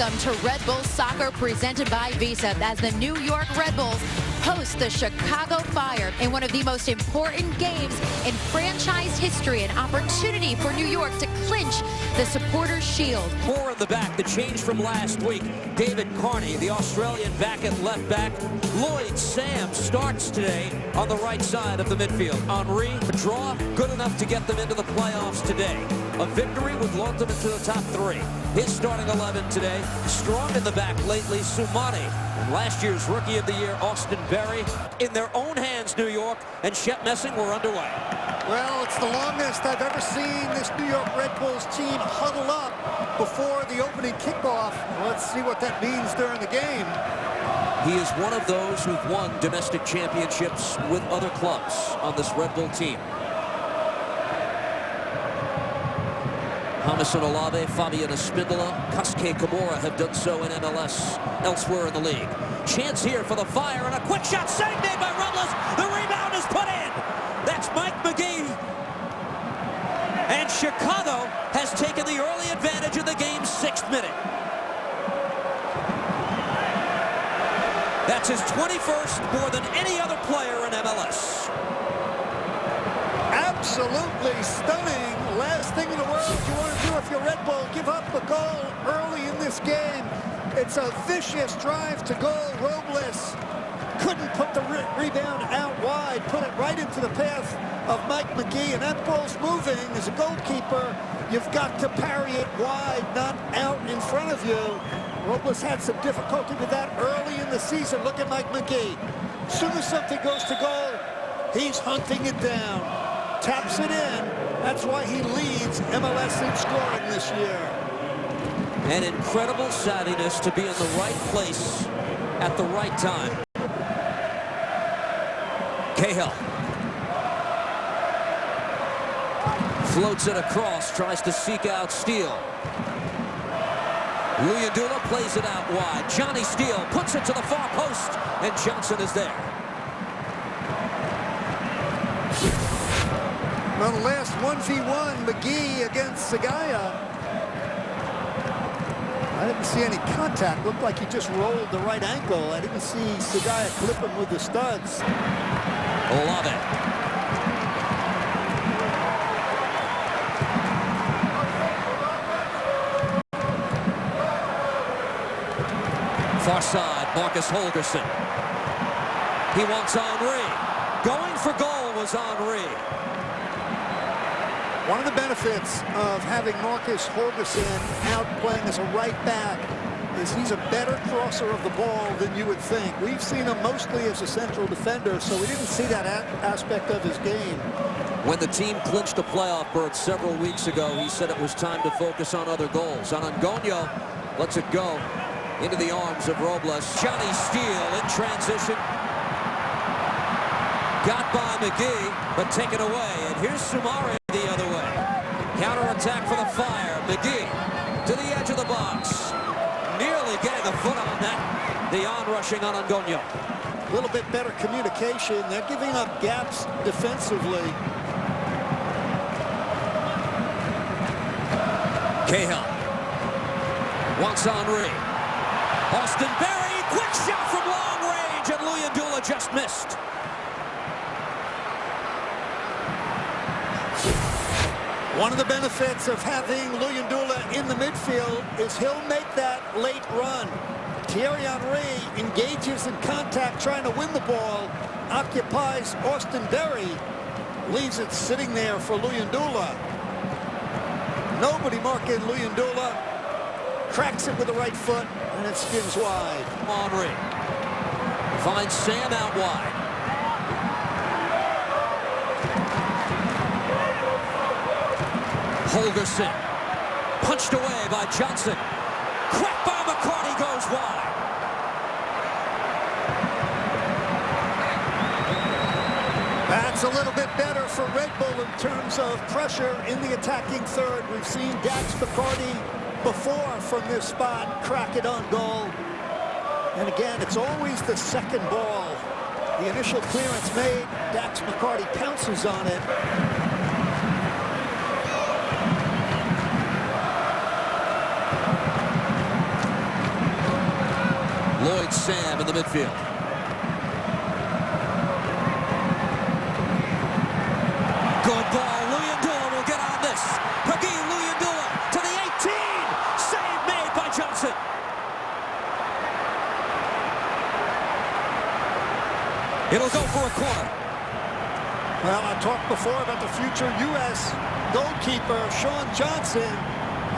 Welcome to Red Bull Soccer presented by Visa as the New York Red Bulls host the Chicago Fire in one of the most important games in franchise history, an opportunity for New York to clinch the Supporters' Shield. 4 in the back, the change from last week. David Carney, the Australian, back at left back. Lloyd Sam starts today on the right side of the midfield. Henry, a draw, good enough to get them into the playoffs today. A victory would launch them into the top 3. His starting 11 today, strong in the back lately, Soumane. And last year's Rookie of the Year, Austin Berry. In their own hands, New York, and Shep Messing were underway. Well, it's the longest I've ever seen this New York Red Bulls team huddle up before the opening kickoff. Let's see what that means during the game. He is one of those who've won domestic championships with other clubs on this Red Bull team. Jamison Olave, Fabian Espindola, Kasuke Kimura have done so in MLS elsewhere in the league. Chance here for the Fire, and a quick shot save made by Robles. The rebound is put in. That's Mike McGee. And Chicago has taken the early advantage of the game's 6th minute. That's his 21st, more than any other player in MLS. Absolutely stunning. Last thing in the world you want to do if you're Red Bull, give up a goal early in this game. It's a vicious drive to goal. Robles couldn't put the rebound out wide, put it right into the path of Mike McGee, and that ball's moving. As a goalkeeper, you've got to parry it wide, not out in front of you. Robles had some difficulty with that early in the season. Look at Mike McGee. As soon as something goes to goal, he's hunting it down. Taps it in. That's why he leads MLS in scoring this year. An incredible savviness to be in the right place at the right time. Cahill floats it across, tries to seek out Steele. Luyendula plays it out wide. Johnny Steele puts it to the far post, and Johnson is there. Well, the last 1v1, McGee against Sagaya. I didn't see any contact. Looked like he just rolled the right ankle. I didn't see Sagaya clip him with the studs. Olave. Far side, Marcus Holgerson. He wants Henry. Going for goal was Henry. One of the benefits of having Marcus Holgerson out playing as a right back is he's a better crosser of the ball than you would think. We've seen him mostly as a central defender, so we didn't see that aspect of his game. When the team clinched a playoff berth several weeks ago, he said it was time to focus on other goals. Anangonio lets it go into the arms of Robles. Johnny Steele in transition. Got by McGee, but taken away. And here's Soumane the other way. Counter-attack for the Fire. McGee to the edge of the box. Nearly getting a foot on that. The on-rushing Anangonio. A little bit better communication. They're giving up gaps defensively. Cahill wants Henry. Austin Berry, quick shot from long range, and Luyendula just missed. One of the benefits of having Luyendula in the midfield is he'll make that late run. Thierry Henry engages in contact trying to win the ball, occupies Austin Berry, leaves it sitting there for Luyendula. Nobody marking Luyendula, cracks it with the right foot, and it spins wide. Henry finds Sam out wide. Holgerson punched away by Johnson. Cracked by McCarty, goes wide. That's a little bit better for Red Bull in terms of pressure in the attacking third. We've seen Dax McCarty before from this spot crack it on goal. And again, it's always the second ball. The initial clearance made, Dax McCarty pounces on it. Lloyd Sam in the midfield. Good ball. Luyendula will get on this. Hakeem Luyendula to the 18. Save made by Johnson. It'll go for a corner. Well, I talked before about the future U.S. goalkeeper, Sean Johnson,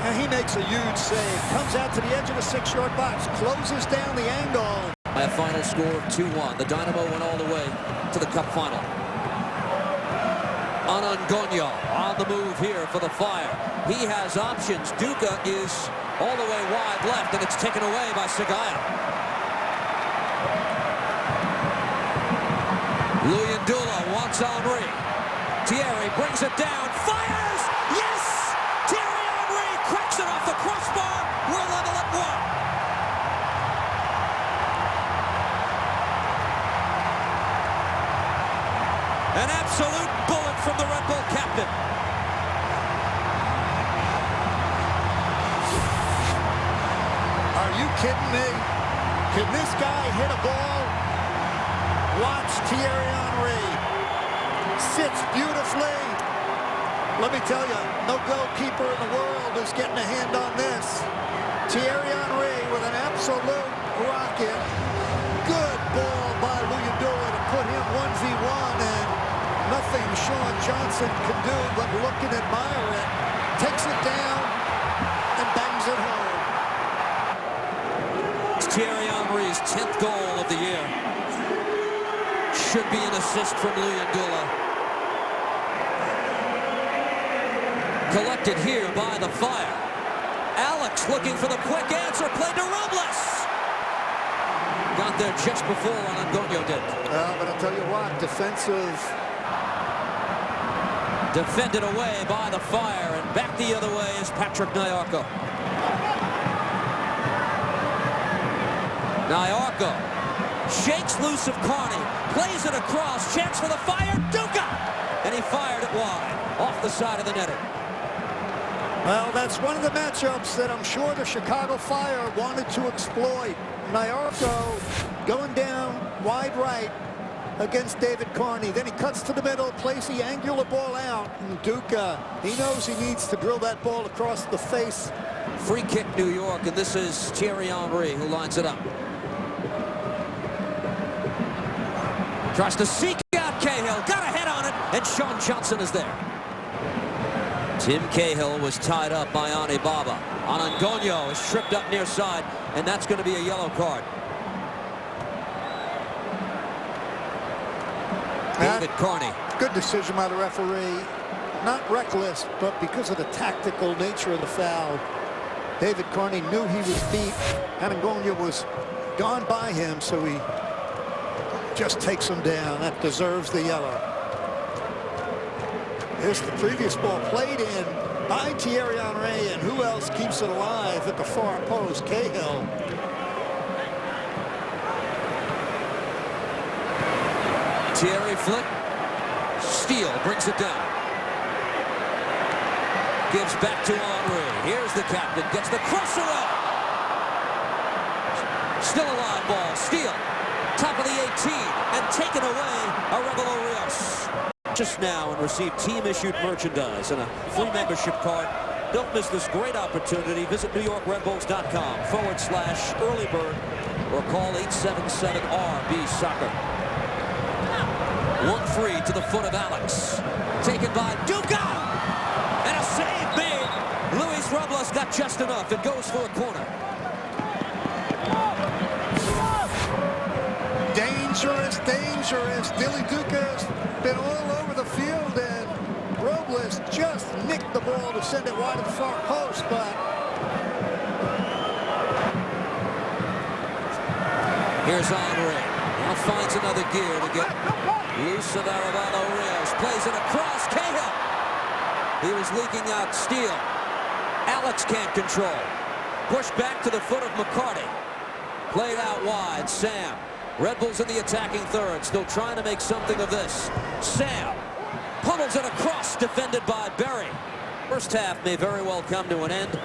and he makes a huge save. Comes out to the edge of the 6-yard box, closes down the angle. By a final score of 2-1, the Dynamo went all the way to the Cup final. Anangonyo on the move here for the Fire. He has options. Duca is all the way wide left, and it's taken away by Sagaya. Luyendula wants Henry. Thierry brings it down, fires! Yes! Thierry Henry cracks it off the crossbar. We're level at 1. An absolute bullet from the Red Bull captain. Are you kidding me? Can this guy hit a ball? Watch Thierry Henry. Sits beautifully. Let me tell you, no goalkeeper in the world is getting a hand on this. Thierry Henry with an absolute rocket. Good ball by Luyendula to put him 1v1, and nothing Sean Johnson can do but look and admire it. Takes it down and bangs it home. It's Thierry Henry's 10th goal of the year. Should be an assist from Luyendula. Collected here by the Fire. Alex looking for the quick answer. Played to Robles. Got there just before Anangonyo did. But I'll tell you what, Defended away by the Fire, and back the other way is Patrick Nyarko. Nyarko shakes loose of Carney, plays it across, chance for the Fire, Duca! And he fired it wide, off the side of the netting. Well, that's one of the matchups that I'm sure the Chicago Fire wanted to exploit. Nyarko going down wide right against David Carney. Then he cuts to the middle, plays the angular ball out, and Duca, he knows he needs to drill that ball across the face. Free kick, New York, and this is Thierry Henry who lines it up. Tries to seek out Cahill, got a head on it, and Sean Johnson is there. Tim Cahill was tied up by Ani Baba. Anangonyo is tripped up near side, and that's going to be a yellow card. David Carney. Good decision by the referee. Not reckless, but because of the tactical nature of the foul. David Carney knew he was beat. Anangonyo was gone by him, so he just takes him down. That deserves the yellow. Here's the previous ball played in by Thierry Henry, and who else keeps it alive at the far post? Cahill. Thierry flick. Steele brings it down. Gives back to Henry. Here's the captain. Gets the cross away. Still a live ball. Steele. Top of the 18. And taken away. Arevalo Rios. Just now and receive team-issued merchandise and a free membership card. Don't miss this great opportunity. Visit NewYorkRedBulls.com/earlybird or call 877-RB-SOCCER. 1-3 to the foot of Alex. Taken by Duca! And a save made. Luis Robles got just enough. It goes for a corner. Dangerous, dangerous. Dilly Duca's been all over the field, and Robles just nicked the ball to send it wide of the far post, but here's Henry. Now finds another gear to get loose of Arevalo Rios. Plays it across. Cahill. He was leaking out. Steele. Alex can't control. Pushed back to the foot of McCarty. Played out wide. Sam. Red Bulls in the attacking third, still trying to make something of this. Sam pummels it across, defended by Berry. First half may very well come to an end.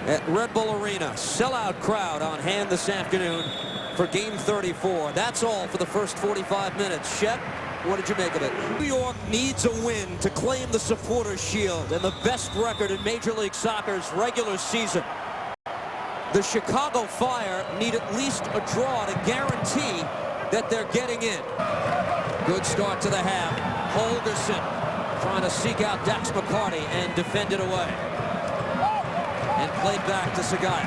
at Red Bull Arena. Sellout crowd on hand this afternoon for Game 34. That's all for the first 45 minutes. Shep, what did you make of it? New York needs a win to claim the Supporters' Shield and the best record in Major League Soccer's regular season. The Chicago Fire need at least a draw to guarantee that they're getting in. Good start to the half. Holgerson trying to seek out Dax McCarty and defend it away. And played back to Sagaya.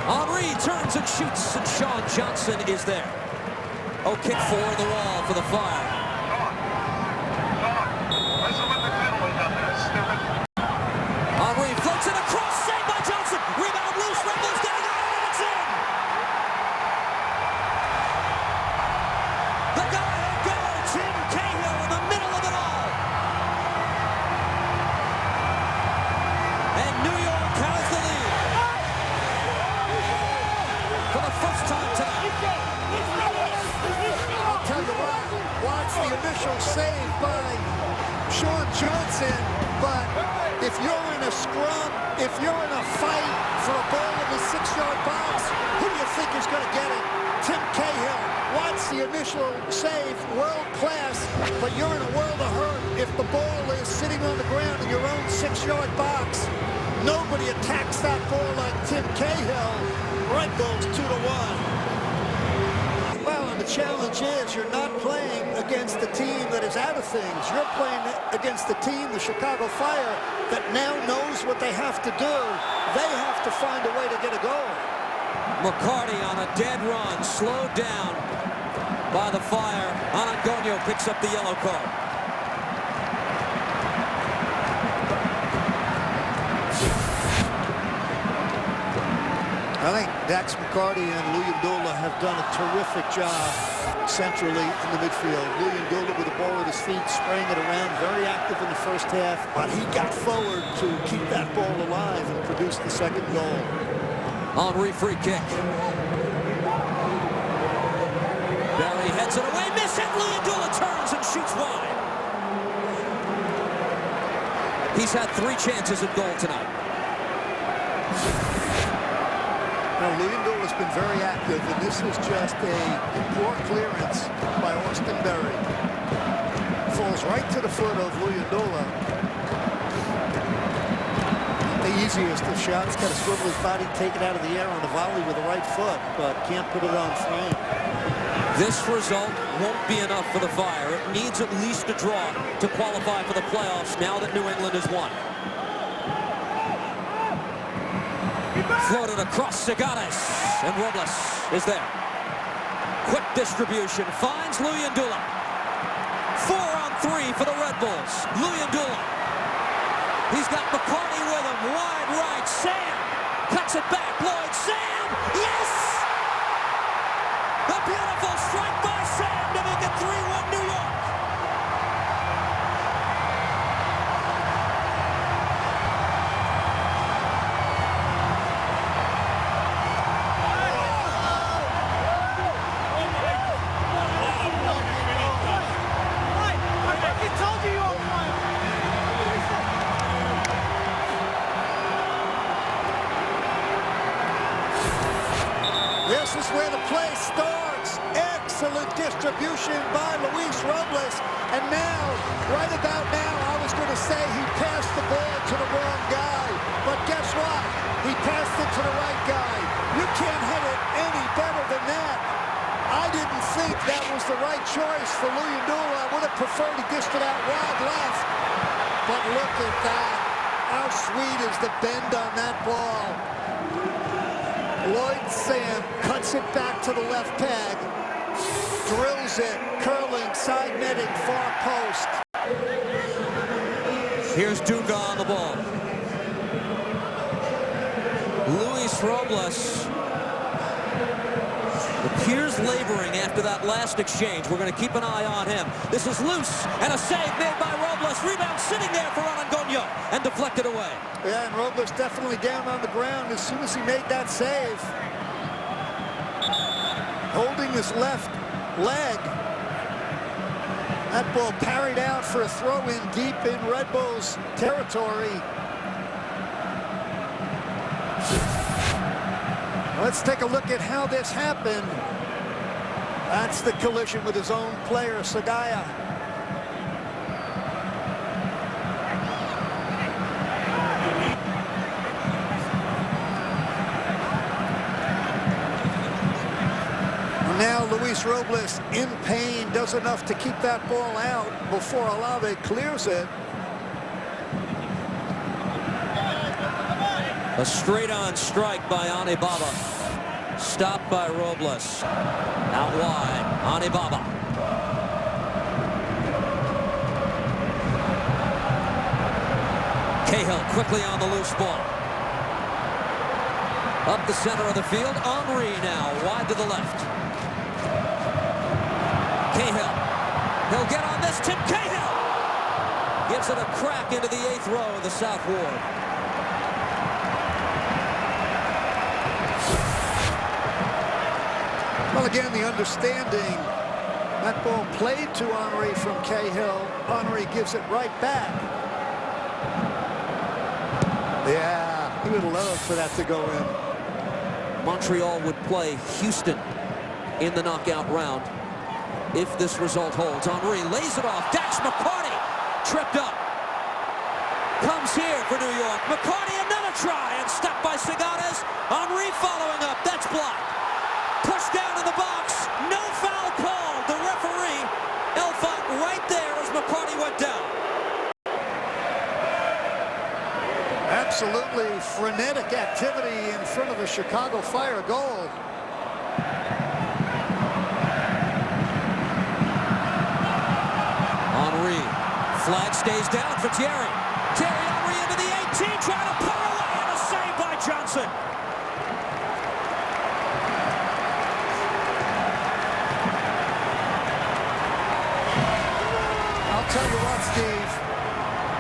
Henry turns and shoots, and Sean Johnson is there. Oh, kick for the wall for the Fire. Henry floats it across, saved by Johnson. Rebound loose, Rebels getting it, and it's in. The go-ahead goal, Tim Cahill in the middle of it all. And New York has the lead. For the first time tonight. I'll tell you what, watch the initial save by Sean Johnson, but if you're in a scrum, if you're in a fight for a ball in the 6-yard box, who do you think is going to get it? Tim Cahill. Watch the initial save, world class, but you're in a world of hurt if the ball is sitting on the ground in your own 6-yard box. Nobody attacks that ball like Tim Cahill. Red Bulls 2-1. Well, and the challenge is you're not playing against the team that is out of things. You're playing against the team, the Chicago Fire, that now knows what they have to do. They have to find a way to get a goal. McCarty on a dead run, slowed down by the Fire. Anangonio picks up the yellow card. I think Dax McCarty and Luyendula have done a terrific job centrally in the midfield. Luyendula with the ball at his feet, spraying it around, very active in the first half, but he got forward to keep that ball alive and produce the second goal. Henry free kick. Barry heads it away, miss it. Luyendula turns and shoots wide. He's had 3 chances at goal tonight. Now, Luyendula's been very active, and this is just a poor clearance by Austin Berry. Falls right to the foot of Luyendula. The easiest of shots, got to swivel his body, take it out of the air on the volley with the right foot, but can't put it on frame. This result won't be enough for the Fire. It needs at least a draw to qualify for the playoffs now that New England has won. Floated across Segares, and Robles is there. Quick distribution, finds Luyendula. 4-on-3 for the Red Bulls. Luyendula. He's got McCarty with him, wide right. Sam cuts it back. Lloyd, Sam, yes! The beautiful strike by Sam to make it 3-1 New York. This is where the play starts. Excellent distribution by Luis Robles. And now, right about now, I was going to say he passed the ball to the wrong guy. But guess what? He passed it to the right guy. You can't hit it any better than that. I didn't think that was the right choice for Luyendula. I would have preferred he dished it out wide left. But look at that. How sweet is the bend on that ball? Lloyd Sam cuts it back to the left peg, drills it, curling, side netting, far post. Here's Dunga on the ball. Luis Robles appears laboring after that last exchange. We're going to keep an eye on him. This is loose, and a save made by Robles. Rebound sitting there for Anangonio, and deflected away. Yeah, and Robles definitely down on the ground as soon as he made that save. Holding his left leg. That ball parried out for a throw-in deep in Red Bull's territory. Let's take a look at how this happened. That's the collision with his own player, Sagaya. Now Luis Robles in pain, does enough to keep that ball out before Olave clears it. A straight-on strike by Anibaba. Stopped by Robles. Out wide, Anibaba. Cahill quickly on the loose ball. Up the center of the field, Henry now wide to the left. Cahill, he'll get on this, Tim Cahill! Gives it a crack into the 8th row of the South Ward. Well, again, the understanding, that ball played to Henry from Cahill. Henry gives it right back. Yeah, he would love for that to go in. Montreal would play Houston in the knockout round if this result holds. Henry lays it off. Dax McCarty tripped up. Comes here for New York. McCarty another try and stopped by Segadas. Henry following up. That's blocked. Pushed down in the box. No foul called. The referee, Elfont, right there as McCarty went down. Absolutely frenetic activity in front of the Chicago Fire goal. Henry. Flag stays down for Thierry. Thierry Henry into the 18, trying to put it away, and a save by Johnson. I'll tell you what, Steve.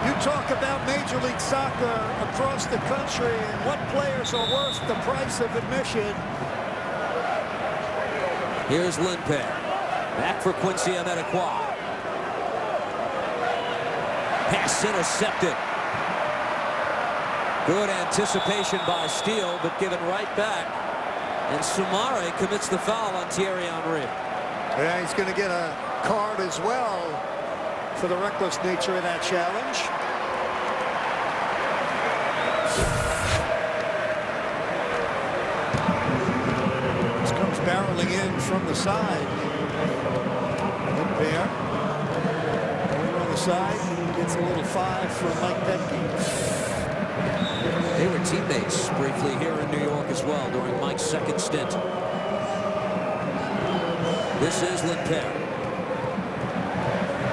You talk about Major League Soccer across the country and what players are worth the price of admission. Here's Lindpair. Back for Quincy Amedequois. Pass intercepted. Good anticipation by Steele, but given right back. And Soumare commits the foul on Thierry Henry. Yeah, he's going to get a card as well for the reckless nature of that challenge. This comes barreling in from the side. Lindpair. Over on the side. Gets a little 5 from Mike Petke. They were teammates briefly here in New York as well during Mike's second stint. This is Lindpair.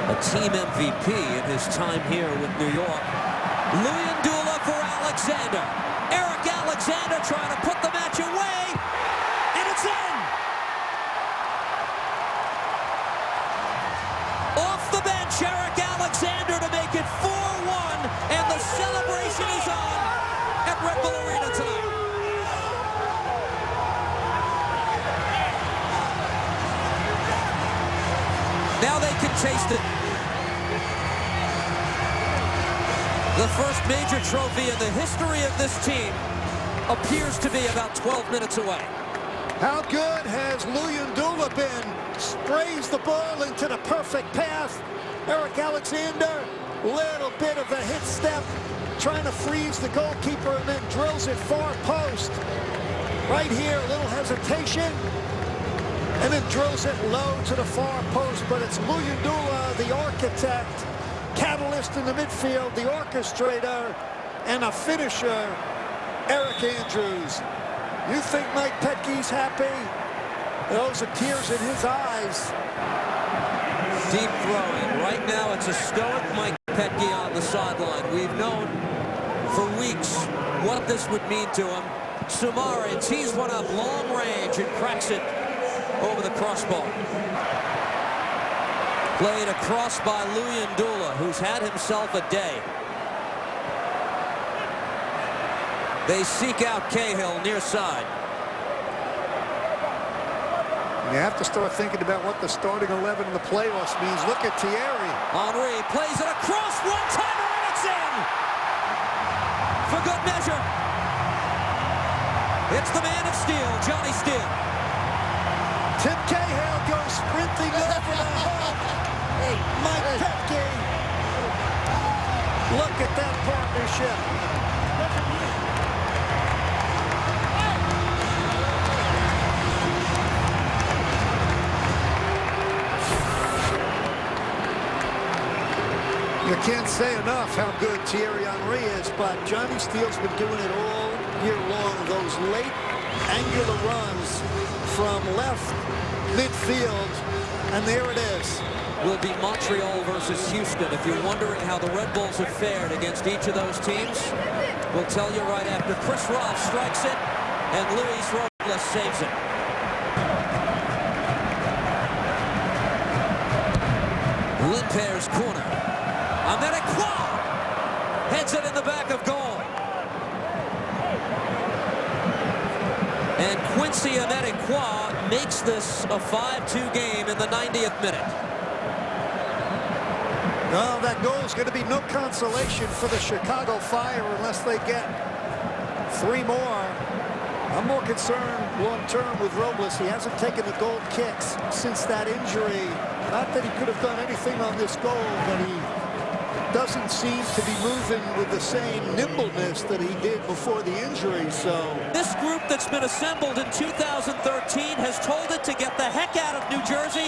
A team MVP in his time here with New York. Louis Ndula for Alexander. Eric Alexander trying to put the match away. And it's in! Off the bench, Eric Alexander to make it 4-1. And the celebration is on at Red Bull Arena tonight. Now they can taste it. The first major trophy in the history of this team appears to be about 12 minutes away. How good has Louis Ndula been? Sprays the ball into the perfect path. Eric Alexander, little bit of a hit step, trying to freeze the goalkeeper and then drills it far post. Right here, a little hesitation, and then drills it low to the far post, but it's Louis Ndula, the architect, catalyst in the midfield, the orchestrator, and a finisher, Eric Andrews. You think Mike Petke's happy? Those are tears in his eyes. Deep throwing. Right now it's a stoic Mike Petke on the sideline. We've known for weeks what this would mean to him. Soumare tees one up long range and cracks it over the crossbar. Played across by Louis Ndula, who's had himself a day. They seek out Cahill near side. You have to start thinking about what the starting 11 in the playoffs means. Look at Thierry. Henry plays it across, one-timer, and it's in! For good measure. It's the man of steel, Johnny Steele. Tim Cahill goes sprinting over the hump. Mike Petke. Look at that partnership. You can't say enough how good Thierry Henry is, but Johnny Steele's been doing it all year long. Those late angular runs from left midfield, and there it is. Will be Montreal versus Houston. If you're wondering how the Red Bulls have fared against each of those teams, we'll tell you right after. Chris Ross strikes it, and Luis Robles saves it. Limper's corner. Equalize heads it in the back of goal. And Quincy Equalize makes this a 5-2 game in the 90th minute. Well, that goal is going to be no consolation for the Chicago Fire unless they get 3 more. I'm more concerned long-term with Robles. He hasn't taken the goal kicks since that injury. Not that he could have done anything on this goal, but he doesn't seem to be moving with the same nimbleness that he did before the injury. So this group that's been assembled in 2013 has told it to get the heck out of New Jersey